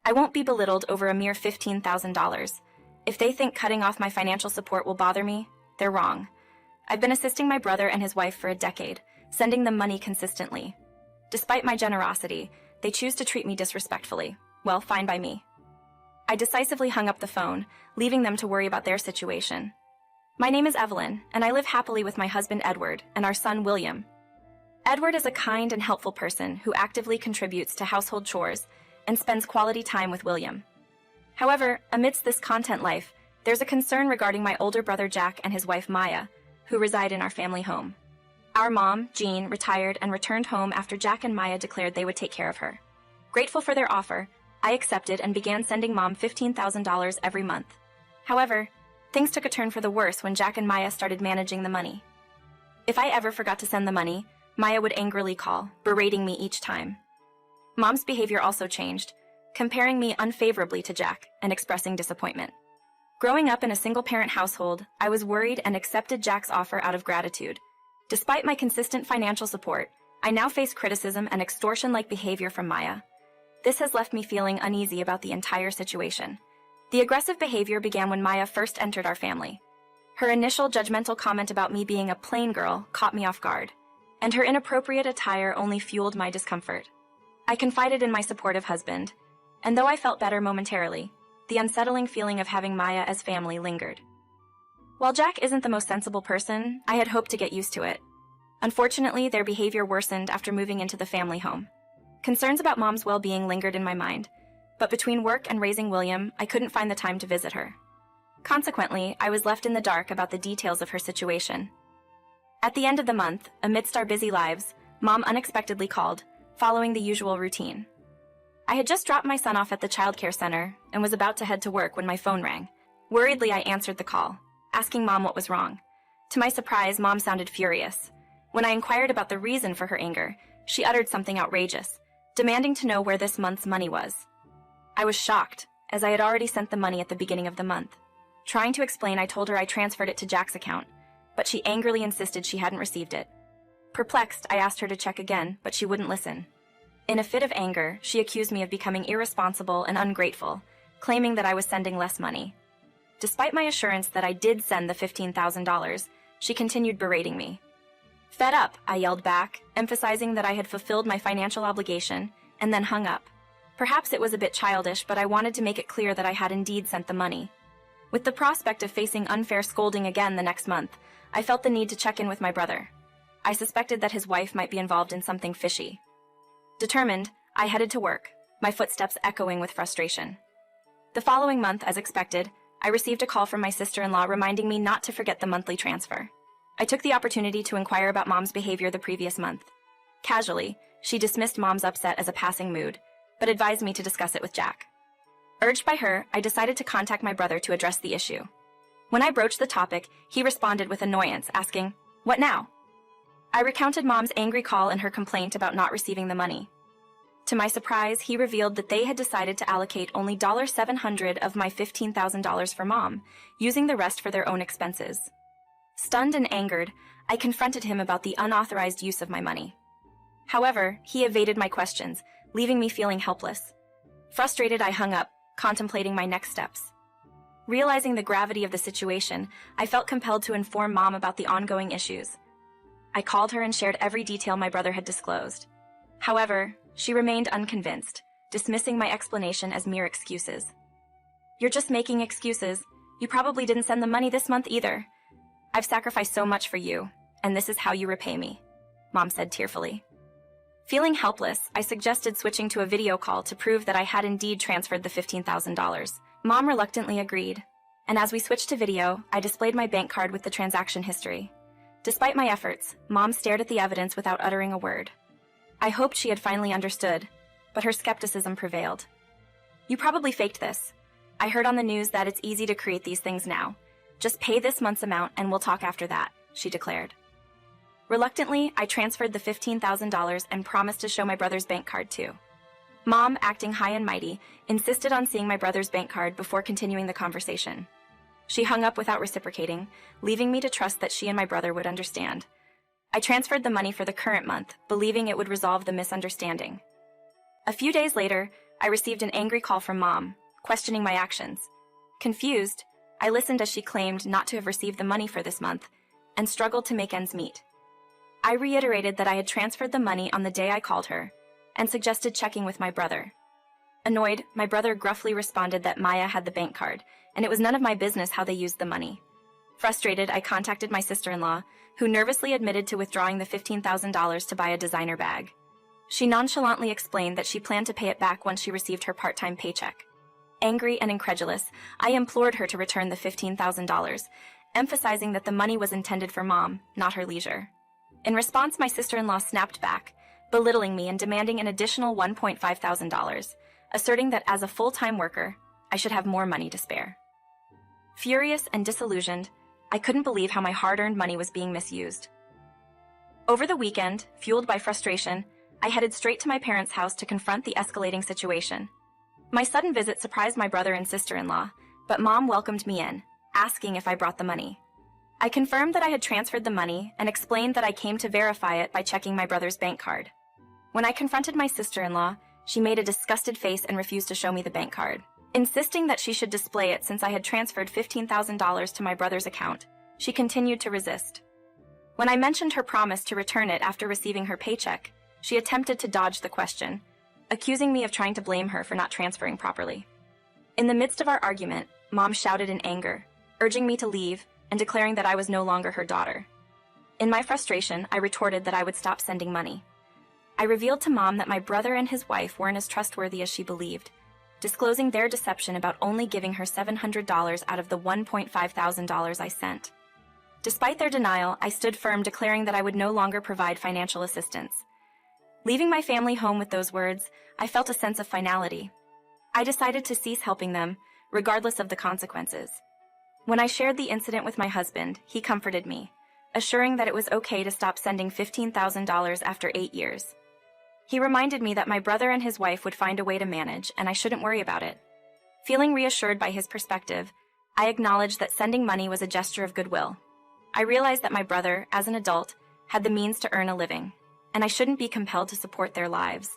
I won't be belittled over a mere $15,000. If they think cutting off my financial support will bother me, they're wrong. I've been assisting my brother and his wife for a decade, sending them money consistently. Despite my generosity, they choose to treat me disrespectfully. Well, fine by me. I decisively hung up the phone, leaving them to worry about their situation. My name is Evelyn, and I live happily with my husband Edward and our son William. Edward is a kind and helpful person who actively contributes to household chores and spends quality time with William. However, amidst this content life, there's a concern regarding my older brother Jack and his wife Maya, who reside in our family home. Our mom, Jean, retired and returned home after Jack and Maya declared they would take care of her. Grateful for their offer, I accepted and began sending Mom $15,000 every month. However, things took a turn for the worse when Jack and Maya started managing the money. If I ever forgot to send the money, Maya would angrily call, berating me each time. Mom's behavior also changed, comparing me unfavorably to Jack and expressing disappointment. Growing up in a single-parent household, I was worried and accepted Jack's offer out of gratitude. Despite my consistent financial support, I now face criticism and extortion-like behavior from Maya. This has left me feeling uneasy about the entire situation. The aggressive behavior began when Maya first entered our family. Her initial judgmental comment about me being a plain girl caught me off guard, and her inappropriate attire only fueled my discomfort. I confided in my supportive husband, and though I felt better momentarily, the unsettling feeling of having Maya as family lingered. While Jack isn't the most sensible person, I had hoped to get used to it. Unfortunately, their behavior worsened after moving into the family home. Concerns about Mom's well-being lingered in my mind, but between work and raising William, I couldn't find the time to visit her. Consequently, I was left in the dark about the details of her situation. At the end of the month, amidst our busy lives, Mom unexpectedly called, following the usual routine. I had just dropped my son off at the childcare center and was about to head to work when my phone rang. Worriedly, I answered the call, asking Mom what was wrong. To my surprise, Mom sounded furious. When I inquired about the reason for her anger, she uttered something outrageous, demanding to know where this month's money was. I was shocked, as I had already sent the money at the beginning of the month. Trying to explain, I told her I transferred it to Jack's account, but she angrily insisted she hadn't received it. Perplexed, I asked her to check again, but she wouldn't listen. In a fit of anger, she accused me of becoming irresponsible and ungrateful, claiming that I was sending less money. Despite my assurance that I did send the $15,000, she continued berating me. Fed up, I yelled back, emphasizing that I had fulfilled my financial obligation, and then hung up. Perhaps it was a bit childish, but I wanted to make it clear that I had indeed sent the money. With the prospect of facing unfair scolding again the next month, I felt the need to check in with my brother. I suspected that his wife might be involved in something fishy. Determined, I headed to work, my footsteps echoing with frustration. The following month, as expected, I received a call from my sister-in-law reminding me not to forget the monthly transfer. I took the opportunity to inquire about Mom's behavior the previous month. Casually, she dismissed Mom's upset as a passing mood, but advised me to discuss it with Jack. Urged by her, I decided to contact my brother to address the issue. When I broached the topic, he responded with annoyance, asking, "What now?" I recounted Mom's angry call and her complaint about not receiving the money. To my surprise, he revealed that they had decided to allocate only $700 of my $15,000 for Mom, using the rest for their own expenses. Stunned and angered, I confronted him about the unauthorized use of my money. However, he evaded my questions, leaving me feeling helpless. Frustrated, I hung up, contemplating my next steps. Realizing the gravity of the situation, I felt compelled to inform Mom about the ongoing issues. I called her and shared every detail my brother had disclosed. However, she remained unconvinced, dismissing my explanation as mere excuses. "You're just making excuses. You probably didn't send the money this month either. I've sacrificed so much for you, and this is how you repay me," Mom said tearfully. Feeling helpless, I suggested switching to a video call to prove that I had indeed transferred the $15,000. Mom reluctantly agreed, and as we switched to video, I displayed my bank card with the transaction history. Despite my efforts, Mom stared at the evidence without uttering a word. I hoped she had finally understood, but her skepticism prevailed. "You probably faked this. I heard on the news that it's easy to create these things now. Just pay this month's amount and we'll talk after that," she declared. Reluctantly, I transferred the $15,000 and promised to show my brother's bank card too. Mom, acting high and mighty, insisted on seeing my brother's bank card before continuing the conversation. She hung up without reciprocating, leaving me to trust that she and my brother would understand. I transferred the money for the current month, believing it would resolve the misunderstanding. A few days later, I received an angry call from Mom, questioning my actions. Confused, I listened as she claimed not to have received the money for this month and struggled to make ends meet. I reiterated that I had transferred the money on the day I called her and suggested checking with my brother. Annoyed, my brother gruffly responded that Maya had the bank card, and it was none of my business how they used the money. Frustrated, I contacted my sister-in-law, who nervously admitted to withdrawing the $15,000 to buy a designer bag. She nonchalantly explained that she planned to pay it back once she received her part-time paycheck. Angry and incredulous, I implored her to return the $15,000, emphasizing that the money was intended for Mom, not her leisure. In response, my sister-in-law snapped back, belittling me and demanding an additional $1,500, asserting that as a full-time worker, I should have more money to spare. Furious and disillusioned, I couldn't believe how my hard-earned money was being misused. Over the weekend, fueled by frustration, I headed straight to my parents' house to confront the escalating situation. My sudden visit surprised my brother and sister-in-law, but Mom welcomed me in, asking if I brought the money. I confirmed that I had transferred the money and explained that I came to verify it by checking my brother's bank card. When I confronted my sister-in-law, she made a disgusted face and refused to show me the bank card. Insisting that she should display it since I had transferred $15,000 to my brother's account, she continued to resist. When I mentioned her promise to return it after receiving her paycheck, she attempted to dodge the question, accusing me of trying to blame her for not transferring properly. In the midst of our argument, Mom shouted in anger, urging me to leave and declaring that I was no longer her daughter. In my frustration, I retorted that I would stop sending money. I revealed to Mom that my brother and his wife weren't as trustworthy as she believed, disclosing their deception about only giving her $700 out of the $1,500 I sent. Despite their denial, I stood firm, declaring that I would no longer provide financial assistance. Leaving my family home with those words, I felt a sense of finality. I decided to cease helping them, regardless of the consequences. When I shared the incident with my husband, he comforted me, assuring that it was okay to stop sending $15,000 after 8 years. He reminded me that my brother and his wife would find a way to manage, and I shouldn't worry about it. Feeling reassured by his perspective, I acknowledged that sending money was a gesture of goodwill. I realized that my brother, as an adult, had the means to earn a living, and I shouldn't be compelled to support their lives.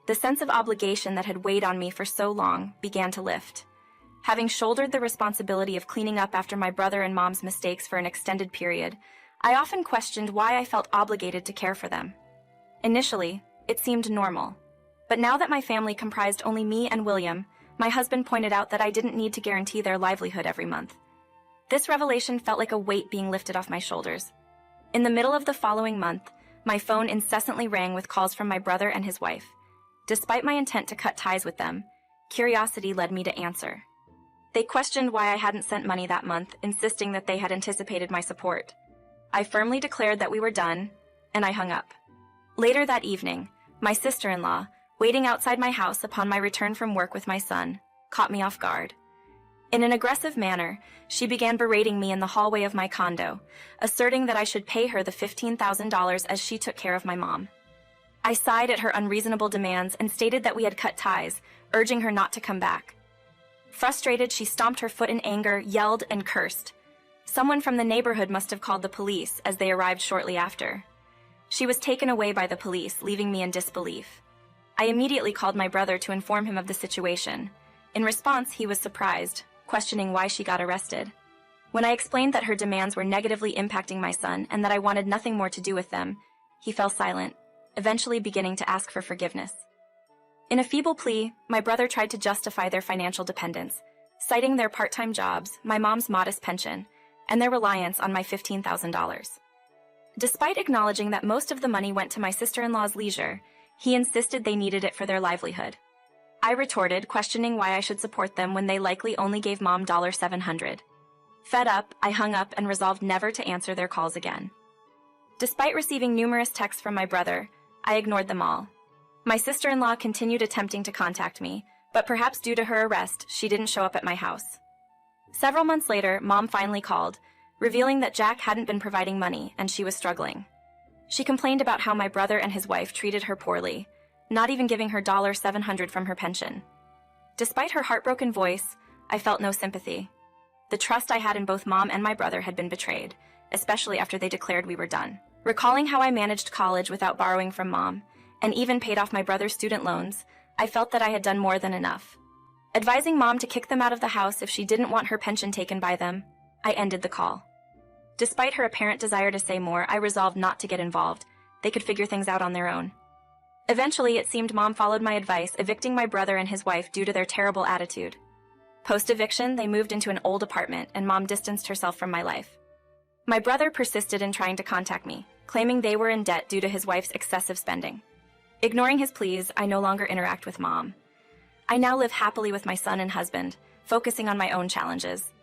The sense of obligation that had weighed on me for so long began to lift. Having shouldered the responsibility of cleaning up after my brother and Mom's mistakes for an extended period, I often questioned why I felt obligated to care for them. Initially, it seemed normal. But now that my family comprised only me and William, my husband pointed out that I didn't need to guarantee their livelihood every month. This revelation felt like a weight being lifted off my shoulders. In the middle of the following month, my phone incessantly rang with calls from my brother and his wife. Despite my intent to cut ties with them, curiosity led me to answer. They questioned why I hadn't sent money that month, insisting that they had anticipated my support. I firmly declared that we were done, and I hung up. Later that evening, my sister-in-law, waiting outside my house upon my return from work with my son, caught me off guard. In an aggressive manner, she began berating me in the hallway of my condo, asserting that I should pay her the $15,000 as she took care of my mom. I sighed at her unreasonable demands and stated that we had cut ties, urging her not to come back. Frustrated, she stomped her foot in anger, yelled, and cursed. Someone from the neighborhood must have called the police, as they arrived shortly after. She was taken away by the police, leaving me in disbelief. I immediately called my brother to inform him of the situation. In response, he was surprised, questioning why she got arrested. When I explained that her demands were negatively impacting my son and that I wanted nothing more to do with them, he fell silent, eventually beginning to ask for forgiveness. In a feeble plea, my brother tried to justify their financial dependence, citing their part-time jobs, my mom's modest pension, and their reliance on my $15,000. Despite acknowledging that most of the money went to my sister-in-law's leisure, he insisted they needed it for their livelihood. I retorted, questioning why I should support them when they likely only gave Mom $700. Fed up, I hung up and resolved never to answer their calls again. Despite receiving numerous texts from my brother, I ignored them all. My sister-in-law continued attempting to contact me, but perhaps due to her arrest, she didn't show up at my house. Several months later, Mom finally called, revealing that Jack hadn't been providing money and she was struggling. She complained about how my brother and his wife treated her poorly, not even giving her $700 from her pension. Despite her heartbroken voice, I felt no sympathy. The trust I had in both Mom and my brother had been betrayed, especially after they declared we were done. Recalling how I managed college without borrowing from Mom, and even paid off my brother's student loans, I felt that I had done more than enough. Advising Mom to kick them out of the house if she didn't want her pension taken by them, I ended the call. Despite her apparent desire to say more, I resolved not to get involved. They could figure things out on their own. Eventually, it seemed Mom followed my advice, evicting my brother and his wife due to their terrible attitude. Post-eviction, they moved into an old apartment, and Mom distanced herself from my life. My brother persisted in trying to contact me, claiming they were in debt due to his wife's excessive spending. Ignoring his pleas, I no longer interact with Mom. I now live happily with my son and husband, focusing on my own challenges.